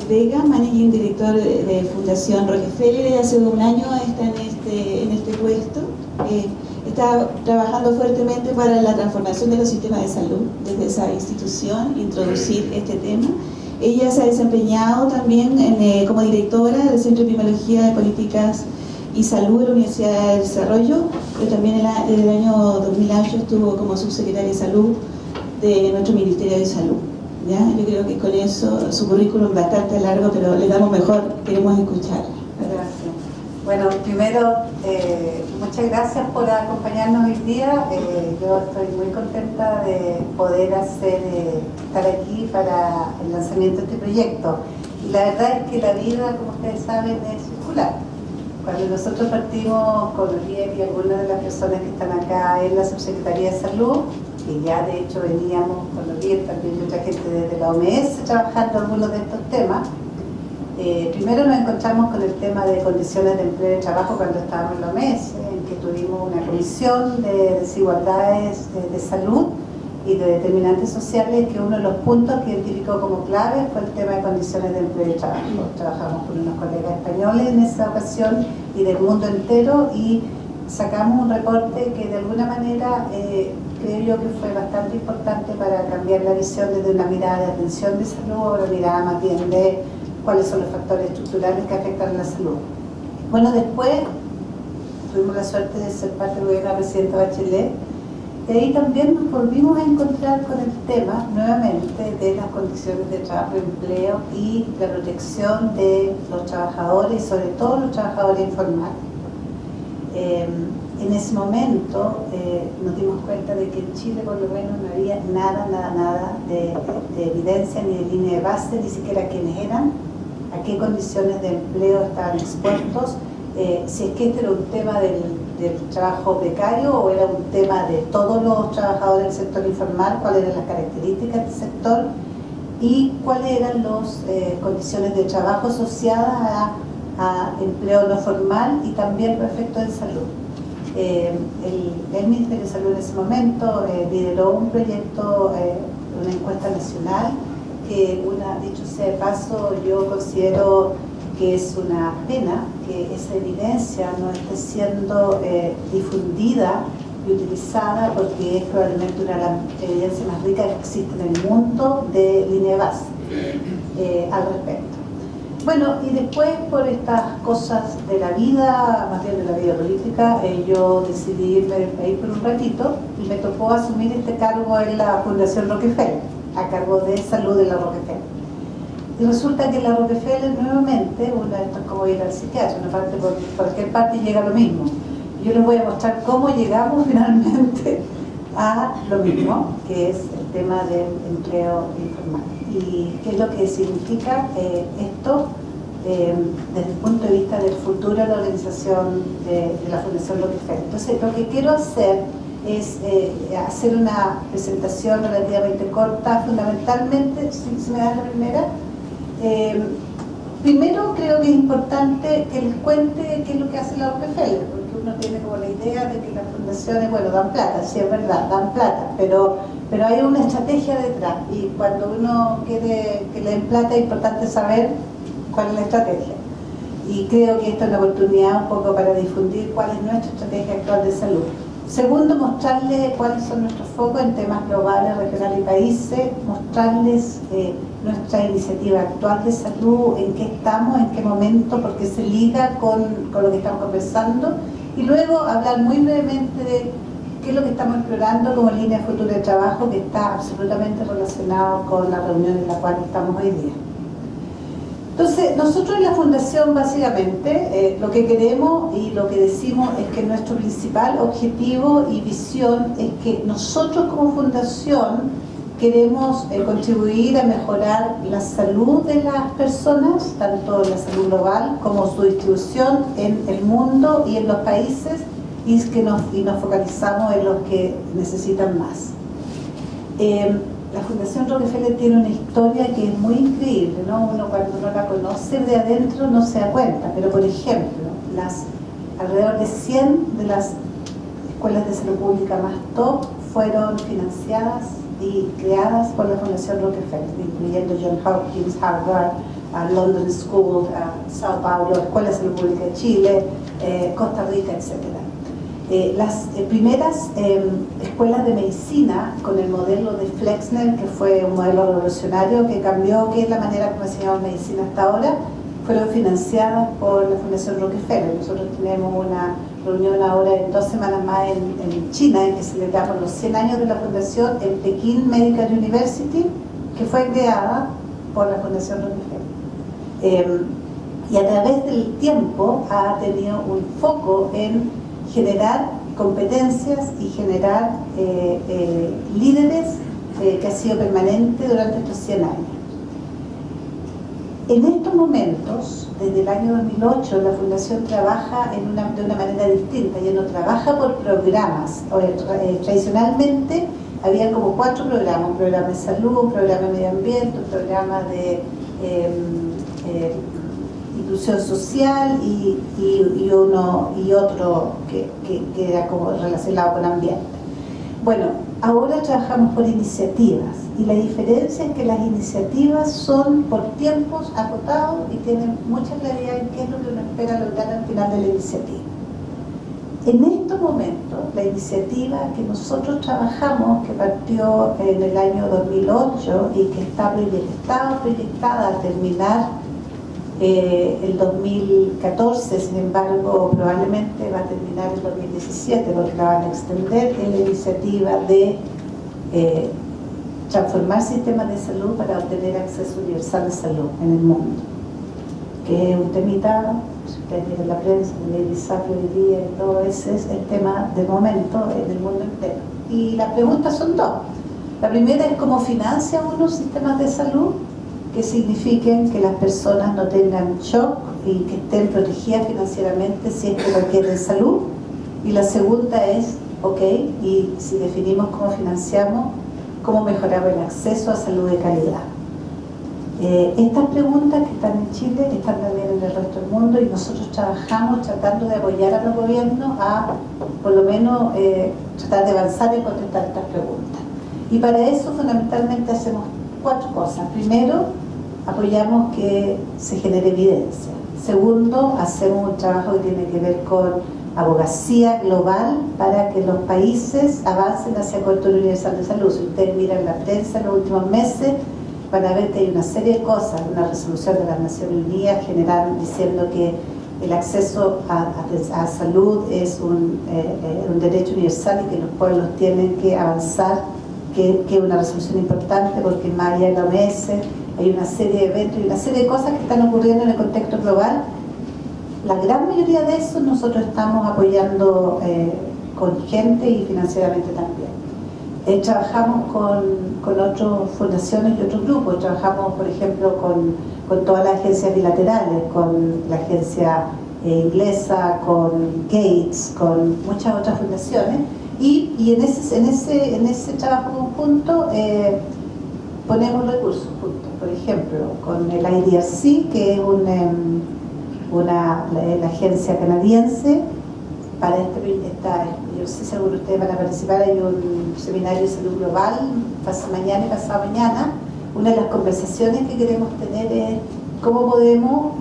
Vega, Managing Director de Fundación Rockefeller. Hace un año está en este puesto. Está trabajando fuertemente para la transformación de los sistemas de salud desde esa institución, introducir este tema. Ella se ha desempeñado también como directora del Centro de Epidemiología de Políticas y Salud de la Universidad de Desarrollo, pero también desde el año 2008 estuvo como subsecretaria de Salud de nuestro Ministerio de Salud. ¿Ya? Yo creo que con eso su currículum es bastante largo, pero le damos mejor, queremos escucharla. Gracias. Bueno, primero, muchas gracias por acompañarnos hoy día. Yo estoy muy contenta de poder estar aquí para el lanzamiento de este proyecto. Y la verdad es que la vida, como ustedes saben, es circular. Cuando nosotros partimos con Olivier y algunas de las personas que están acá en la Subsecretaría de Salud, que ya de hecho veníamos con Olivier, también mucha gente desde la OMS trabajando algunos de estos temas, primero nos encontramos con el tema de condiciones de empleo y trabajo cuando estábamos en la OMS, en que tuvimos una comisión de desigualdades de salud y de determinantes sociales, que uno de los puntos que identificó como clave fue el tema de condiciones de empleo y trabajo. Trabajamos con unos colegas españoles en esa ocasión y del mundo entero, y sacamos un reporte que de alguna manera creo yo que fue bastante importante para cambiar la visión desde una mirada de atención de salud a una mirada más bien de cuáles son los factores estructurales que afectan a la salud. Bueno, después tuvimos la suerte de ser parte del gobierno de la presidenta Bachelet, y ahí también nos volvimos a encontrar con el tema nuevamente de las condiciones de trabajo y empleo y la protección de los trabajadores y sobre todo los trabajadores informales. En ese momento nos dimos cuenta de que en Chile por lo menos no había nada de evidencia ni de línea de base, ni siquiera quiénes eran, a qué condiciones de empleo estaban expuestos, si es que este era un tema del trabajo precario o era un tema de todos los trabajadores del sector informal, cuáles eran las características del sector y cuáles eran las condiciones de trabajo asociadas a empleo no formal y también los efectos en salud. El Ministerio de Salud en ese momento lideró un proyecto, una encuesta nacional, que dicho sea de paso, yo considero que es una pena que esa evidencia no esté siendo difundida y utilizada, porque es probablemente una de las evidencias más ricas que existe en el mundo de línea de base al respecto. Bueno, y después por estas cosas de la vida, más bien de la vida política, yo decidí irme del país por un ratito y me tocó asumir este cargo en la Fundación Rockefeller, a cargo de salud de la Rockefeller. Y resulta que la Rockefeller nuevamente, esto es como ir al psiquiatra, una parte por cualquier parte llega lo mismo. Yo les voy a mostrar cómo llegamos finalmente a lo mismo, que es el tema del empleo informal. Y qué es lo que significa esto desde el punto de vista del futuro de la organización de la Fundación Rockefeller. Entonces, lo que quiero hacer es hacer una presentación relativamente corta, fundamentalmente, si me das la primera. Primero creo que es importante que les cuente qué es lo que hace la Rockefeller, porque uno tiene como la idea de que las fundaciones, bueno, dan plata, sí es verdad, dan plata, pero hay una estrategia detrás, y cuando uno quiere que le den plata es importante saber cuál es la estrategia. Y creo que esta es una oportunidad un poco para difundir cuál es nuestra estrategia actual de salud. Segundo, mostrarles cuáles son nuestros focos en temas globales, regionales y países, mostrarles nuestra iniciativa actual de salud, en qué estamos, en qué momento, porque se liga con lo que estamos conversando, y luego hablar muy brevemente de qué es lo que estamos explorando como línea futura de trabajo, que está absolutamente relacionado con la reunión en la cual estamos hoy día. Entonces, nosotros en la Fundación básicamente lo que queremos y lo que decimos es que nuestro principal objetivo y visión es que nosotros como Fundación queremos contribuir a mejorar la salud de las personas, tanto la salud global como su distribución en el mundo y en los países, y nos focalizamos en los que necesitan más. La Fundación Rockefeller tiene una historia que es muy increíble, ¿no? Uno cuando no la conoce de adentro no se da cuenta, pero por ejemplo, alrededor de 100 de las escuelas de salud pública más top fueron financiadas y creadas por la Fundación Rockefeller, incluyendo Johns Hopkins, Harvard, a London School, a Sao Paulo, Escuela de Salud Pública de Chile, Costa Rica, etc. Las primeras escuelas de medicina con el modelo de Flexner, que fue un modelo revolucionario que cambió que es la manera como enseñamos medicina hasta ahora, fueron financiadas por la Fundación Rockefeller. Nosotros tenemos una reunión ahora en 2 semanas más en China, en que celebramos los 100 años de la fundación en Pekín Medical University, que fue creada por la Fundación Rockefeller. Y a través del tiempo ha tenido un foco en generar competencias y generar líderes que ha sido permanente durante estos 100 años. En estos momentos, desde el año 2008, la Fundación trabaja de una manera distinta. Ya no trabaja por programas. Tradicionalmente había como 4 programas: un programa de salud, un programa de medio ambiente, un programa de inclusión social y otro que era como relacionado con ambiente. Bueno, ahora trabajamos por iniciativas, y la diferencia es que las iniciativas son por tiempos acotados y tienen mucha claridad en qué es lo que uno espera lograr al final de la iniciativa. En estos momentos, la iniciativa que nosotros trabajamos, que partió en el año 2008 y que estaba proyectada a terminar el 2014, sin embargo, probablemente va a terminar el 2017 porque la van a extender, en la iniciativa de transformar sistemas de salud para obtener acceso universal de salud en el mundo, que es un temita, si ustedes miran la prensa, el desastre hoy día y todo ese es el tema del momento en el mundo entero. Y las preguntas son 2. La primera es cómo financia uno sistemas de salud que signifiquen que las personas no tengan shock y que estén protegidas financieramente si es que requieren salud. Y la segunda es, ok, y si definimos cómo financiamos, cómo mejoramos el acceso a salud de calidad. Estas preguntas que están en Chile están también en el resto del mundo, y nosotros trabajamos tratando de apoyar a los gobiernos a, por lo menos, tratar de avanzar en contestar estas preguntas. Y para eso fundamentalmente hacemos 4 cosas. Primero, apoyamos que se genere evidencia. Segundo, hacemos un trabajo que tiene que ver con abogacía global para que los países avancen hacia cobertura universal de salud. Si ustedes miran la prensa en los últimos meses, van a ver que hay una serie de cosas, una resolución de las Naciones Unidas general diciendo que el acceso a salud es un derecho universal y que los pueblos tienen que avanzar, que es una resolución importante porque más allá de la OMS hay una serie de eventos y una serie de cosas que están ocurriendo en el contexto global. La gran mayoría de eso nosotros estamos apoyando con gente y financieramente también. Trabajamos con otras fundaciones y otros grupos. Trabajamos, por ejemplo, con todas las agencias bilaterales, con la agencia inglesa, con Gates, con muchas otras fundaciones, y en ese trabajo conjunto ponemos recursos juntos. Por ejemplo, con el IDRC, que es la agencia canadiense, para yo no sé si algunos de ustedes van a participar, hay un seminario de salud global mañana y pasado mañana. Una de las conversaciones que queremos tener es cómo podemos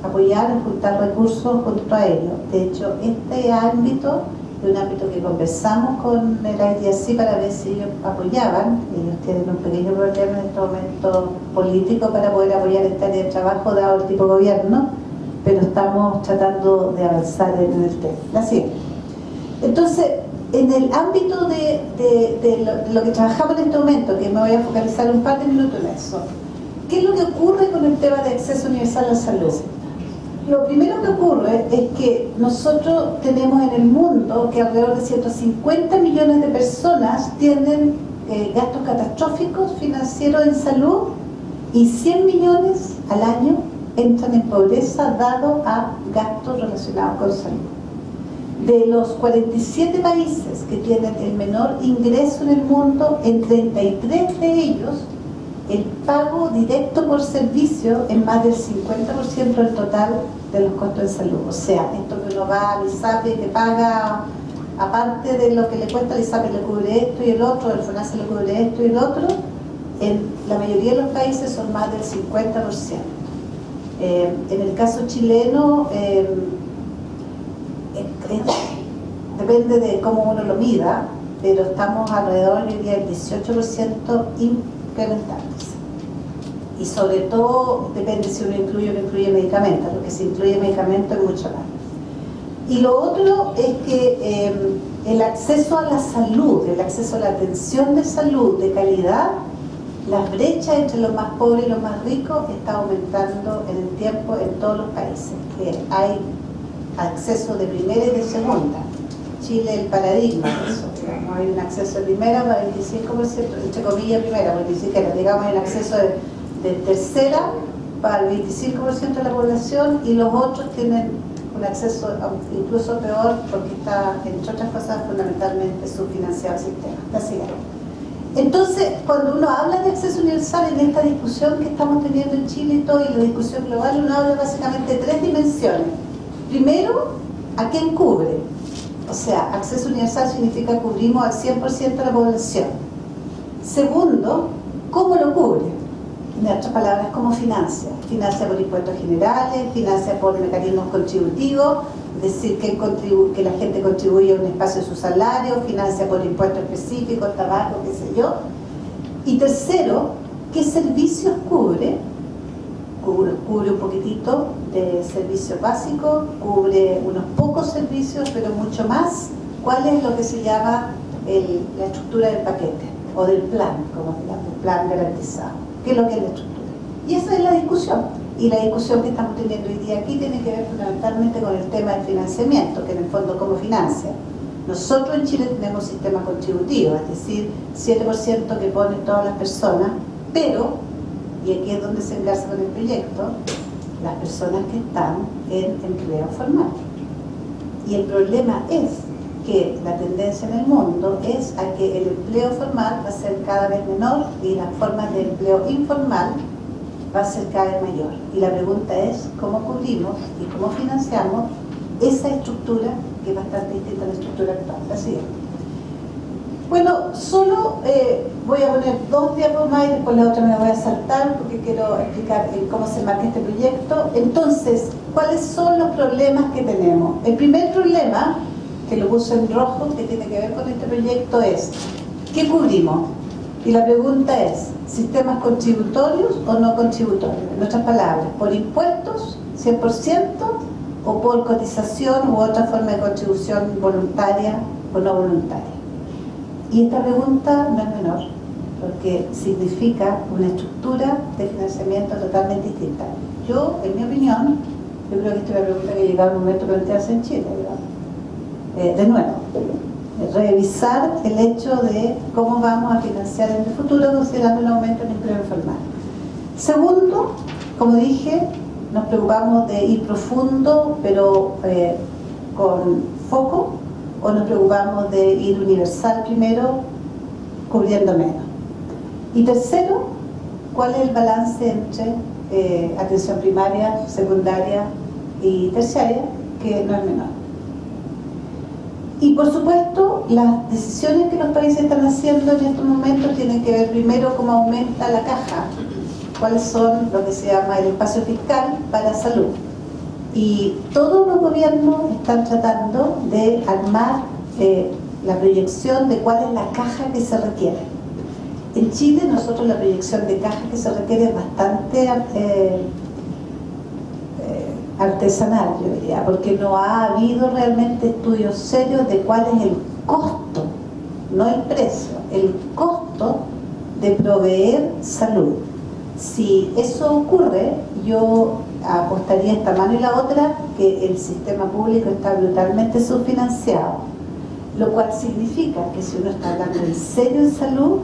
apoyar y juntar recursos junto a ellos. De hecho, este ámbito es un ámbito que conversamos con el IDRC para ver si ellos apoyaban. Ellos tienen un pequeño problema en este momento político para poder apoyar esta área de trabajo dado el tipo de gobierno, pero estamos tratando de avanzar en el tema. Así. Entonces, en el ámbito de lo que trabajamos en este momento, que me voy a focalizar un par de minutos en eso, ¿qué es lo que ocurre con el tema de acceso universal a la salud? Lo primero que ocurre es que nosotros tenemos en el mundo que alrededor de 150 millones de personas tienen gastos catastróficos financieros en salud, y 100 millones al año entran en pobreza dado a gastos relacionados con salud. De los 47 países que tienen el menor ingreso en el mundo, en 33 de ellos el pago directo por servicio es más del 50% del total de los costos de salud. O sea, esto que uno va al ISAPRE que paga, aparte de lo que le cuesta el ISAPRE, le cubre esto y el otro, el FONASA le cubre esto y el otro, En la mayoría de los países son más del 50%. En el caso chileno, depende de cómo uno lo mida, pero estamos alrededor del 18% incrementándose. Y sobre todo, depende si uno incluye o no incluye medicamentos, lo que se incluye medicamentos es mucho más. Y lo otro es que el acceso a la salud, el acceso a la atención de salud de calidad, las brechas entre los más pobres y los más ricos está aumentando en el tiempo en todos los países. Hay acceso de primera y de segunda. Chile es el paradigma de eso. Digamos, hay un acceso de primera para el 25%, entre comillas primera, porque ni siquiera, digamos, hay un acceso de tercera para el 25% de la población, y los otros tienen un acceso incluso peor porque está, entre otras cosas, fundamentalmente subfinanciado el sistema. Así es. Entonces, cuando uno habla de acceso universal en esta discusión que estamos teniendo en Chile y todo, y la discusión global, uno habla básicamente de tres dimensiones. Primero, ¿a quién cubre? O sea, acceso universal significa cubrimos al 100% de la población. Segundo, ¿cómo lo cubre? En otras palabras, ¿cómo financia? Financia por impuestos generales, financia por mecanismos contributivos, es decir, que la gente contribuye a un espacio de su salario, financia por impuestos específicos, tabaco, qué sé yo. Y tercero, ¿qué servicios cubre? Cubre un poquitito de servicios básicos, cubre unos pocos servicios, pero mucho más. ¿Cuál es lo que se llama la estructura del paquete o del plan, como se llama, el plan garantizado? ¿Qué es lo que es la estructura? Y esa es la discusión. Y la discusión que estamos teniendo hoy día aquí tiene que ver fundamentalmente con el tema del financiamiento, que en el fondo, ¿cómo financia? Nosotros en Chile tenemos un sistema contributivo, es decir, 7% que ponen todas las personas, pero, y aquí es donde se engarza con el proyecto, las personas que están en empleo formal. Y el problema es que la tendencia en el mundo es a que el empleo formal va a ser cada vez menor y las formas de empleo informal va a ser cada vez mayor. Y la pregunta es, ¿cómo cubrimos y cómo financiamos esa estructura que es bastante distinta a la estructura actual? Así es. Bueno, solo voy a poner 2 diapos más y después la otra me la voy a saltar porque quiero explicar cómo se marca este proyecto. Entonces, ¿cuáles son los problemas que tenemos? El primer problema, que lo puse en rojo, que tiene que ver con este proyecto, es ¿qué cubrimos? Y la pregunta es, ¿sistemas contributorios o no contributorios? En otras palabras, ¿por impuestos 100% o por cotización u otra forma de contribución voluntaria o no voluntaria? Y esta pregunta no es menor, porque significa una estructura de financiamiento totalmente distinta. Yo, en mi opinión, yo creo que esta es una pregunta que llega al momento de plantearse en Chile, digamos. De nuevo, revisar el hecho de cómo vamos a financiar en el futuro considerando el aumento del empleo informal. Segundo, como dije, nos preocupamos de ir profundo, pero con foco, o nos preocupamos de ir universal primero, cubriendo menos. Y tercero, ¿cuál es el balance entre atención primaria, secundaria y terciaria, que no es menor? Y por supuesto, las decisiones que los países están haciendo en estos momentos tienen que ver primero cómo aumenta la caja, cuáles son lo que se llama el espacio fiscal para salud. Y todos los gobiernos están tratando de armar la proyección de cuál es la caja que se requiere. En Chile nosotros la proyección de caja que se requiere es bastante artesanal, yo diría, porque no ha habido realmente estudios serios de cuál es el costo, no el precio, el costo de proveer salud. Si eso ocurre, yo apostaría esta mano y la otra que el sistema público está brutalmente subfinanciado, lo cual significa que si uno está hablando en serio en salud,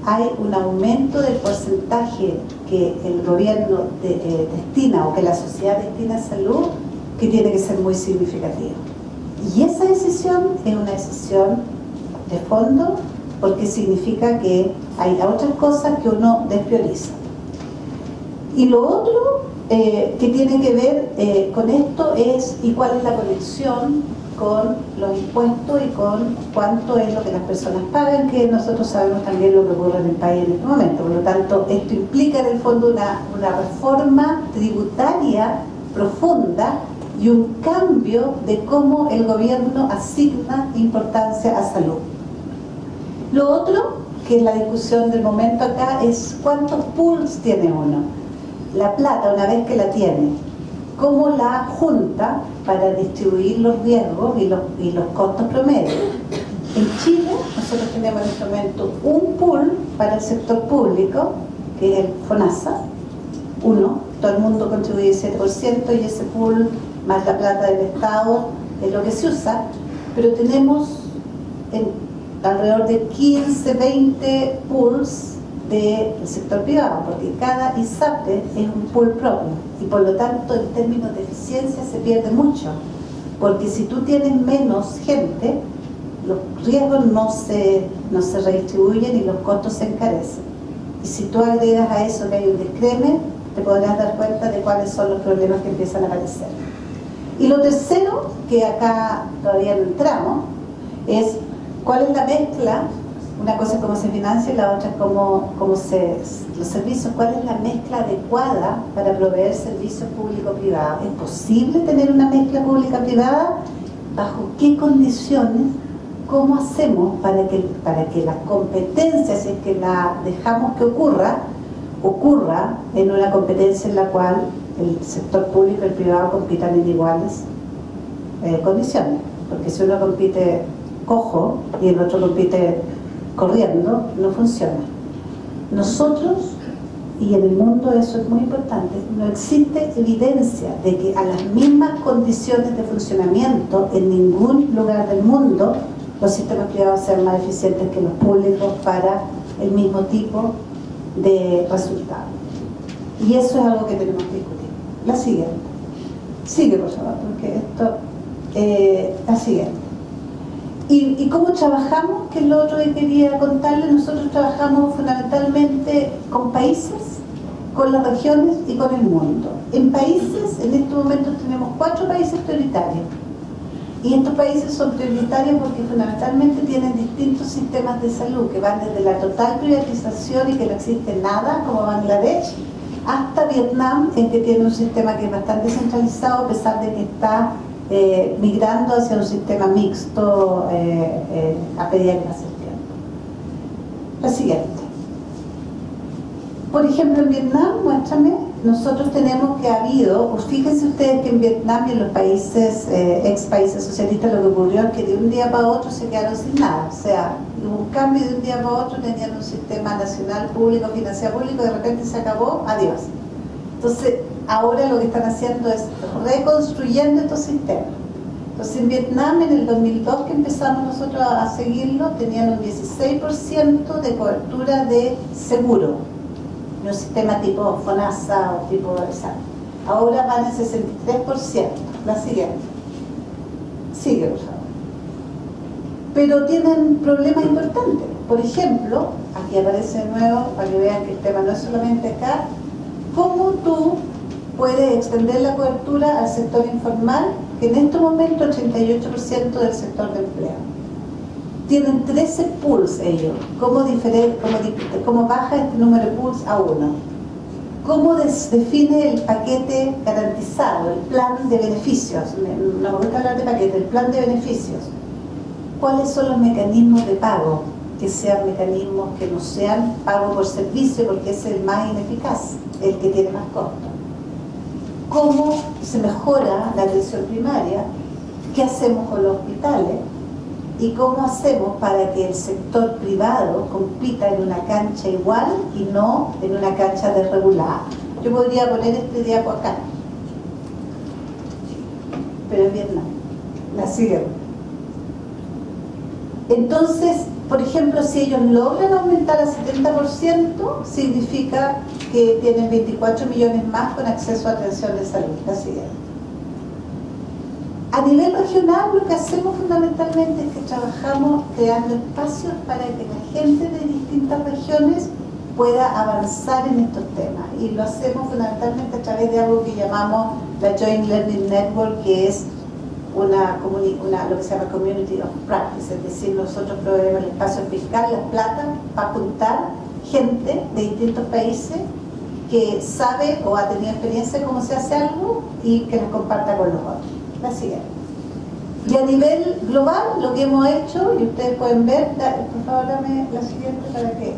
hay un aumento del porcentaje que el gobierno destina o que la sociedad destina a salud, que tiene que ser muy significativo. Y esa decisión es una decisión de fondo, porque significa que hay otras cosas que uno desprioriza. Y lo otro que tiene que ver con esto es, ¿y cuál es la conexión con los impuestos y con cuánto es lo que las personas pagan, que nosotros sabemos también lo que ocurre en el país en este momento. Por lo tanto, esto implica en el fondo una reforma tributaria profunda y un cambio de cómo el gobierno asigna importancia a salud. Lo otro, que es la discusión del momento acá, es cuántos pools tiene uno. La plata, una vez que la tiene, cómo la junta para distribuir los riesgos y los costos promedios. En Chile, nosotros tenemos en este momento un pool para el sector público, que es el FONASA, todo el mundo contribuye 7%, y ese pool más la plata del Estado es lo que se usa, pero tenemos alrededor de 15, 20 pools del sector privado, porque cada ISAPRE es un pool propio, y por lo tanto en términos de eficiencia se pierde mucho, porque si tú tienes menos gente, los riesgos no se redistribuyen y los costos se encarecen. Y si tú agregas a eso que hay un descreme, te podrás dar cuenta de cuáles son los problemas que empiezan a aparecer. Y lo tercero, que acá todavía no entramos, es cuál es la mezcla. Una cosa es cómo se financia y la otra es los servicios, cuál es la mezcla adecuada para proveer servicios público-privados. ¿Es posible tener una mezcla pública-privada? ¿Bajo qué condiciones? ¿Cómo hacemos para que la competencia, si es que la dejamos que ocurra en una competencia en la cual el sector público y el privado compitan en iguales condiciones? Porque si uno compite cojo y el otro compite corriendo, no funciona. Nosotros, y en el mundo eso es muy importante, no existe evidencia de que a las mismas condiciones de funcionamiento en ningún lugar del mundo los sistemas privados sean más eficientes que los públicos para el mismo tipo de resultados. Y eso es algo que tenemos que discutir. La siguiente. Sigue, por favor, porque esto... la siguiente. ¿Y cómo trabajamos? Que es lo otro que quería contarles. Nosotros trabajamos fundamentalmente con países, con las regiones y con el mundo. En países, en este momento tenemos 4 países prioritarios. Y estos países son prioritarios porque fundamentalmente tienen distintos sistemas de salud que van desde la total privatización y que no existe nada, como Bangladesh, hasta Vietnam, en que tiene un sistema que es bastante centralizado, a pesar de que está migrando hacia un sistema mixto a medida que pasa el tiempo. La siguiente. Por ejemplo, en Vietnam, muéstrame, nosotros tenemos que ha habido, fíjense ustedes que en Vietnam y en los países, ex países socialistas, lo que ocurrió es que de un día para otro se quedaron sin nada. O sea, hubo un cambio de un día para otro, tenían un sistema nacional público, financiado público, de repente se acabó, adiós. Entonces, ahora lo que están haciendo es reconstruyendo estos sistemas. Entonces, en Vietnam, en el 2002 que empezamos nosotros a seguirlo, tenían un 16% de cobertura de seguro. Un sistema tipo FONASA o tipo ESA. Ahora van en 63%. La siguiente. Sigue, por favor. Pero tienen problemas importantes. Por ejemplo, aquí aparece de nuevo, para que vean que el tema no es solamente acá, cómo tú puedes extender la cobertura al sector informal, que en este momento el 88% del sector de empleo. Tienen 13 pools ellos. ¿Cómo baja este número de pools a 1? ¿Cómo define el paquete garantizado, el plan de beneficios? No me gusta hablar de paquete, el plan de beneficios. ¿Cuáles son los mecanismos de pago? Que sean mecanismos que no sean pago por servicio, porque es el más ineficaz, el que tiene más costo. ¿Cómo se mejora la atención primaria? ¿Qué hacemos con los hospitales? ¿Y cómo hacemos para que el sector privado compita en una cancha igual y no en una cancha desregulada? Yo podría poner este diapo acá, pero en Vietnam. La siguiente. Entonces, por ejemplo, si ellos logran aumentar al 70%, significa que tienen 24 millones más con acceso a atención de salud. La siguiente. A nivel regional, lo que hacemos fundamentalmente es que trabajamos creando espacios para que la gente de distintas regiones pueda avanzar en estos temas. Y lo hacemos fundamentalmente a través de algo que llamamos la Joint Learning Network, que es lo que se llama Community of Practice, es decir, nosotros proveemos el espacio fiscal, las plata, para juntar gente de distintos países que sabe o ha tenido experiencia de cómo se hace algo y que las comparta con los otros. La siguiente. Y a nivel global, lo que hemos hecho, y ustedes pueden ver, por favor dame la siguiente para que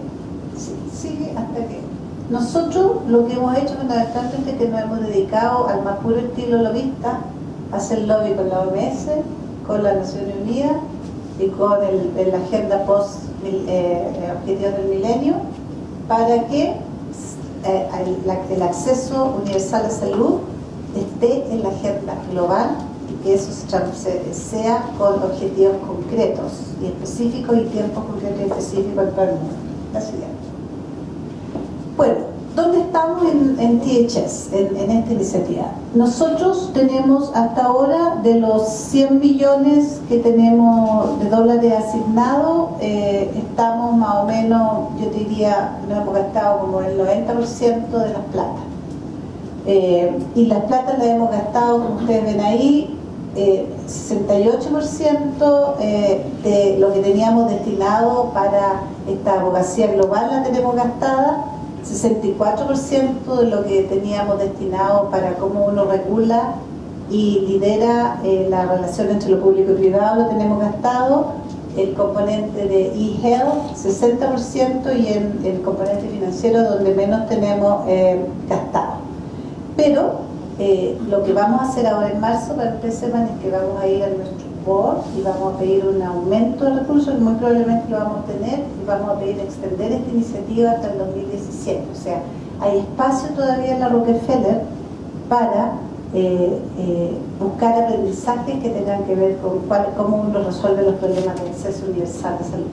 sigue hasta que... Nosotros lo que hemos hecho fundamentalmente es que nos hemos dedicado al más puro estilo lobista, a hacer lobby con la OMS, con las Naciones Unidas y con la agenda post objetivos del milenio, para que el acceso universal a salud esté en la agenda global y que eso sea con objetivos concretos y específicos y tiempos concretos y específicos en todo el mundo. La siguiente. Bueno, ¿dónde estamos en THS, en esta iniciativa? Nosotros tenemos hasta ahora, de los 100 millones que tenemos de dólares asignados, estamos más o menos, yo diría, nos hemos gastado como el 90% de las platas. Y las platas las hemos gastado, como ustedes ven ahí, 68% de lo que teníamos destinado para esta abogacía global la tenemos gastada, 64% de lo que teníamos destinado para cómo uno regula y lidera la relación entre lo público y privado lo tenemos gastado, el componente de e-health 60% y el componente financiero donde menos tenemos gastado. Pero lo que vamos a hacer ahora en marzo, para que ustedes sepan, es que vamos a ir a nuestro board y vamos a pedir un aumento de recursos, y muy probablemente lo vamos a obtener, y vamos a pedir extender esta iniciativa hasta el 2017. O sea, hay espacio todavía en la Rockefeller para buscar aprendizajes que tengan que ver con cómo uno resuelve los problemas de acceso universal de salud.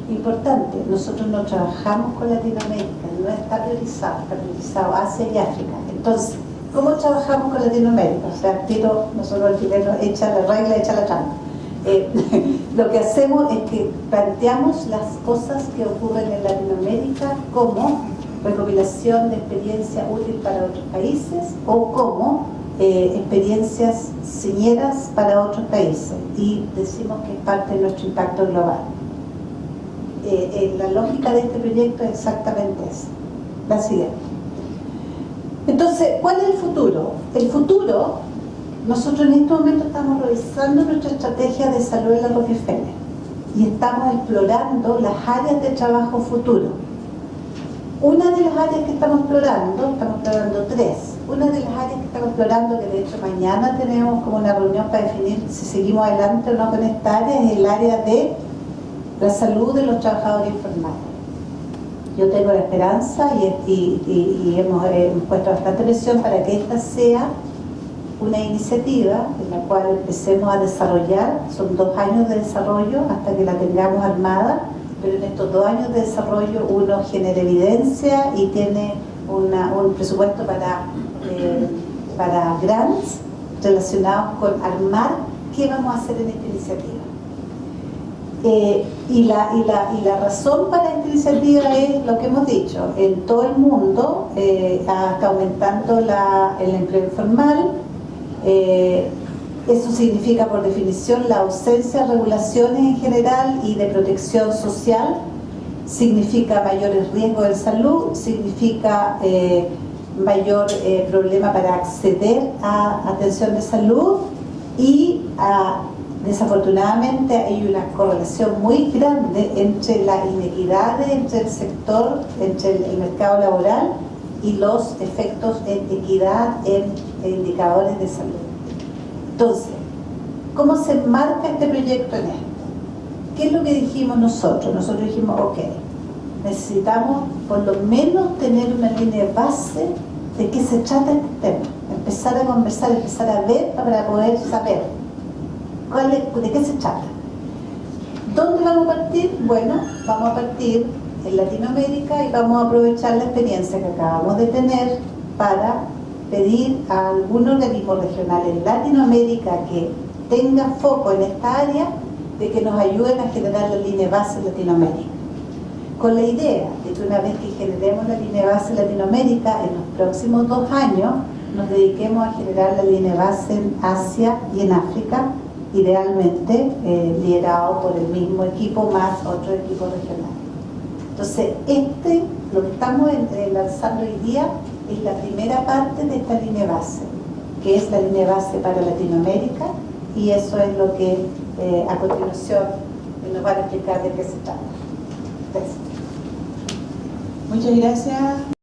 Importante, nosotros no trabajamos con Latinoamérica, no está priorizado, está priorizado Asia y África. Entonces, ¿cómo trabajamos con Latinoamérica? O sea, tiro, nosotros el chileno echa la regla, echa la trampa. Lo que hacemos es que planteamos las cosas que ocurren en Latinoamérica como recopilación de experiencia útil para otros países o como experiencias señeras para otros países, y decimos que es parte de nuestro impacto global. La lógica de este proyecto es exactamente esa. La siguiente. Entonces, ¿cuál es el futuro? El futuro, nosotros en este momento estamos revisando nuestra estrategia de salud en la Rockefeller y estamos explorando las áreas de trabajo futuro. Una de las áreas que estamos explorando tres. Una de las áreas que estamos explorando, que de hecho mañana tenemos como una reunión para definir si seguimos adelante o no con esta área, es el área de la salud de los trabajadores informales. Yo tengo la esperanza y hemos puesto bastante presión para que esta sea una iniciativa en la cual empecemos a desarrollar. Son 2 años de desarrollo hasta que la tengamos armada, pero en estos 2 años de desarrollo uno genera evidencia y tiene un presupuesto para grants relacionados con armar qué vamos a hacer en esta iniciativa. Y la razón para esta iniciativa es lo que hemos dicho: en todo el mundo está aumentando el empleo informal. Eso significa por definición la ausencia de regulaciones en general y de protección social, significa mayores riesgos de salud, significa mayor problema para acceder a atención de salud y desafortunadamente hay una correlación muy grande entre las inequidades entre el sector, entre el mercado laboral y los efectos en equidad en indicadores de salud. Entonces, ¿cómo se marca este proyecto en esto? ¿Qué es lo que dijimos nosotros? Nosotros dijimos, ok, necesitamos por lo menos tener una línea de base de qué se trata este tema, empezar a conversar, empezar a ver para poder saber de qué se trata. ¿Dónde vamos a partir? Bueno, vamos a partir en Latinoamérica y vamos a aprovechar la experiencia que acabamos de tener para pedir a algún organismo regional en Latinoamérica que tenga foco en esta área de que nos ayuden a generar la línea de base en Latinoamérica, con la idea de que una vez que generemos la línea de base en Latinoamérica, en los próximos 2 años nos dediquemos a generar la línea base en Asia y en África, idealmente liderado por el mismo equipo más otro equipo regional. Entonces, lo que estamos lanzando hoy día es la primera parte de esta línea base, que es la línea base para Latinoamérica, y eso es lo que a continuación nos van a explicar de qué se trata. Gracias. Muchas gracias.